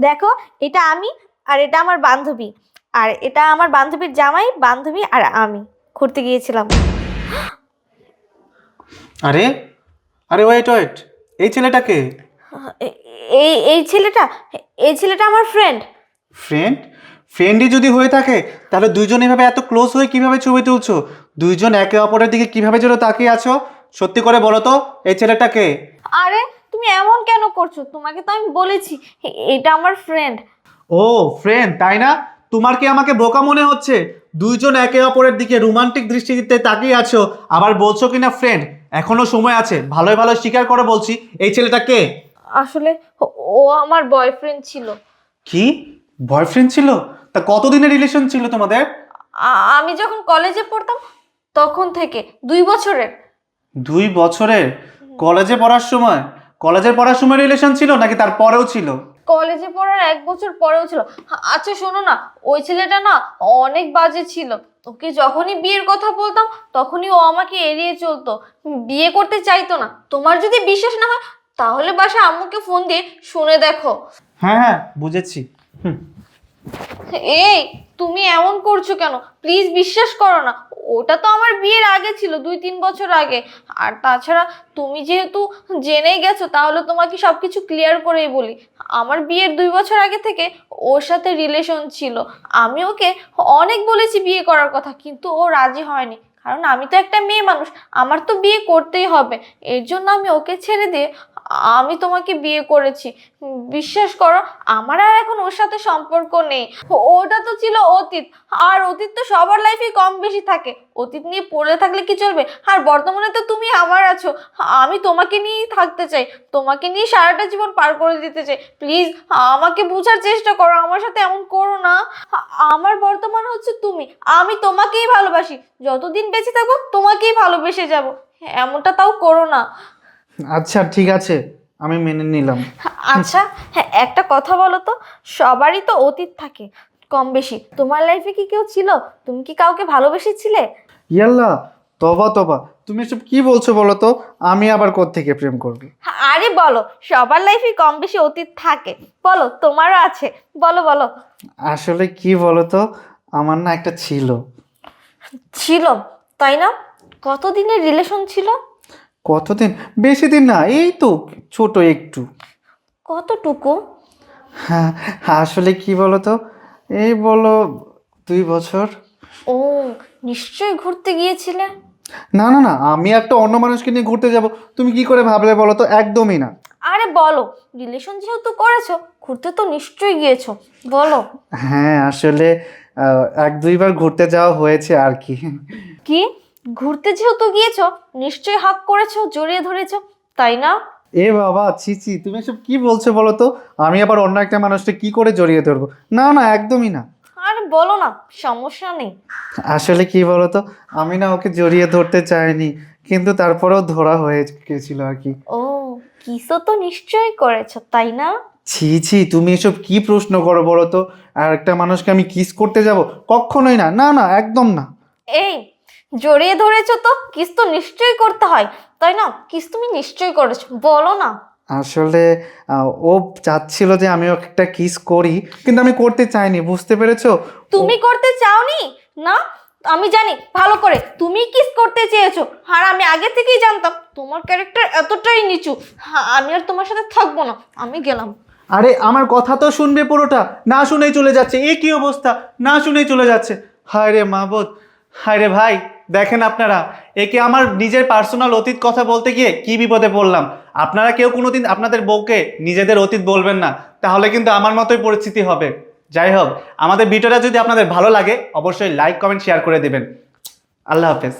দেখো, এটা আমি আর এটা আমার বান্ধবী, আর এটা আমার বান্ধবীর জামাই, বান্ধবী আর আমি ঘুরতে গিয়েছিলাম। আরে আরে ওয়েট ওয়েট, এই ছেলেটাকে? এ- এই ছেলেটা, এই ছেলেটা আমার ফ্রেন্ড। ফ্রেন্ড? ফ্রেন্ডই যদি হয়ে থাকে তাহলে দুইজন এভাবে এত ক্লোজ হয়ে কিভাবে ছবি তুলছো? দুইজন একে অপরের দিকে কিভাবে যেন তাকিয়ে আছো? সত্যি করে বলো তো, এই ছেলেটাকে? আরে তুমি এমন কেন করছো? তোমাকে তো আমি বলেছি এটা আমার ফ্রেন্ড। ও ফ্রেন্ড, তাই না? তোমার কি আমাকে বোকা মনে হচ্ছে? দুইজন একে অপরের দিকে রোমান্টিক দৃষ্টিতে তাকিয়ে আছো, আবার বলছো কিনা ফ্রেন্ড? এখনো সময় আছে, ভালোই ভালো স্বীকার করে বলছি, এই ছেলেটা কে? আসলে ও আমার বয়ফ্রেন্ড ছিল। কি? বয়ফ্রেন্ড ছিল? তা কতদিনের রিলেশন ছিল তোমাদের? আমি যখন কলেজে পড়তাম তখন থেকে 2 বছরের। 2 বছরের? কলেজে পড়ার সময়? কলেজে পড়ার সময় রিলেশন ছিল নাকি তার পরেও ছিল? কলেজে পড়ার 1 বছর পরেও ছিল। আচ্ছা শোনো না, ওই ছেলেটা না অনেক বাজে ছিল। ওকে যখনই বিয়ের কথা বলতাম তখনই ও আমাকে এড়িয়ে চলতো, বিয়ে করতে চাইতো না। তোমার যদি বিশ্বাস না হয় তাহলে বাসা আম্মুকে ফোন দিয়ে শুনে দেখো। হ্যাঁ হ্যাঁ, বুঝেছি। হুম। এই, তুমি এমন করছো কেন? প্লিজ বিশ্বাস করো না। ওটা তো আমার বিয়ের আগে ছিল, 2-3 বছর আগে। আর তাছাড়া তুমি যেহেতু জেনেই গেছো তাহলে তোমাকে সবকিছু ক্লিয়ার করেই বলি। আমার বিয়ের 2 বছর আগে থেকে ওর সাথে রিলেশন ছিল। আমি ওকে অনেক বলেছি বিয়ে করার কথা, কিন্তু ও রাজি হয়নি। কারণ আমি তো একটা মেয়ে মানুষ, আমার তো বিয়ে করতেই হবে। এর জন্য আমি ওকে ছেড়ে দিয়ে আমি তোমাকে বিয়ে করেছি। বিশ্বাস করো, আমার আর এখন ওর সাথে সম্পর্ক নেই। ওটা তো ছিল অতীত, আর অতীত তো সবার লাইফে কম বেশি থাকে। অতীত নিয়ে পড়ে থাকলে কি চলবে? আর বর্তমানে তো তুমি আমার আছো, আমি তোমাকে নিয়েই থাকতে চাই, তোমাকে নিয়ে সারাটা জীবন পার করে দিতে চাই। প্লিজ আমাকে বোঝার চেষ্টা করো, আমার সাথে এমন করো না। আমার বর্তমান হচ্ছে তুমি, আমি তোমাকেই ভালোবাসি, যতদিন বেঁচে থাকবো তোমাকেই ভালোবেসে যাব। এমনটা তাও করো না। আচ্ছা ঠিক আছে, আমি মেনে নিলাম। আচ্ছা, হ্যাঁ, একটা কথা বলো তো, সবারই তো অতীত থাকে কম বেশি। তোমার লাইফে কি কেউ ছিল? তুমি কি কাউকে ভালোবেসেছিলে? ইয়াল্লা, তবা তবা, তুমি এসব কি বলছো বলো তো? আমি আবার কোত্থেকে প্রেম করব? আরে বলো, সবার লাইফে কম বেশি অতীত থাকে। বলো, তোমারও আছে, বলো বলো। আসলে কি বলো তো, আমার না একটা ছিল। ছিল? তাই না? কতদিনের রিলেশন ছিল? কতদিন? বেশি দিন না, এই তো ছোট একটু। কতটুকু? হ্যাঁ, আসলে কি বলো তো, এই বলো 2 বছর। ও, নিশ্চয়ই ঘুরতে গিয়েছিলে। না না না, আমি একটা অন্য মানুষকে নিয়ে ঘুরতে যাব, তুমি কি করে ভাবলে বলো তো? একদমই না। আরে বলো, রিলেশন যেহেতু করেছো, ঘুরতে তো নিশ্চয়ই গিয়েছো, বলো। হ্যাঁ আসলে 1-2বার ঘুরতে যাওয়া হয়েছে আর কি। কি? ঘুরতে যেহেতু গিয়েছো নিশ্চয়ই হাক করেছো, জড়িয়ে ধরেছো, তাই না? এ বাবা, ছি ছি, তুমি এসব কি বলছো বলো তো? আমি আবার অন্য একটা মানুষকে কি করে জড়িয়ে ধরবো? না না, একদমই না। আরে বলো না, সমস্যা নেই। আসলে কি বলো তো, আমি না ওকে জড়িয়ে ধরতে চাইনি, কিন্তু তারপরেও ধরা হয়ে গেছিল আর কি। ও, কিসও তো নিশ্চয়ই করেছো, তাই না? ছি ছি, তুমি এসব কি প্রশ্ন করো বলো তো? আর একটা মানুষকে আমি কিস করতে যাব? কখনোই না, না না, একদম না। এই, জড়িয়ে ধরেছো তো কিস তো নিশ্চয়ই করতে হয়, তাই না? কিস তুমি নিশ্চয়ই করেছো, বলো না। আসলে ও চাচ্ছিল যে আমি ওকে একটা কিস করি, কিন্তু আমি করতে চাইনি, বুঝতে পেরেছো? তুমি করতে চাওনি? না, আমি জানি ভালো করে তুমি কিস করতে চেয়েছো। আর আমি আগে থেকেই জানতাম তোমার ক্যারেক্টার এতটাই নিচু। হ্যাঁ, আমি আর তোমার সাথে থাকবো না, আমি গেলাম। আরে আমার কথা তো শুনবে পুরোটা, না শুনেই চলে যাচ্ছে, এ কি অবস্থা! না শুনেই চলে যাচ্ছে। হায় রে মাবুদ, হায় রে ভাই, দেখেন আপনারা, একে আমার নিজের পার্সোনাল অতীত কথা বলতে গিয়ে কি বিপদে পড়লাম। আপনারা কেউ কোনোদিন আপনাদের বউকে নিজেদের অতীত বলবেন না, তাহলে কিন্তু আমার মতোই পরিস্থিতি হবে। যাই হোক, আমাদের ভিডিওটা যদি আপনাদের ভালো লাগে অবশ্যই লাইক কমেন্ট শেয়ার করে দেবেন। আল্লাহ হাফেজ।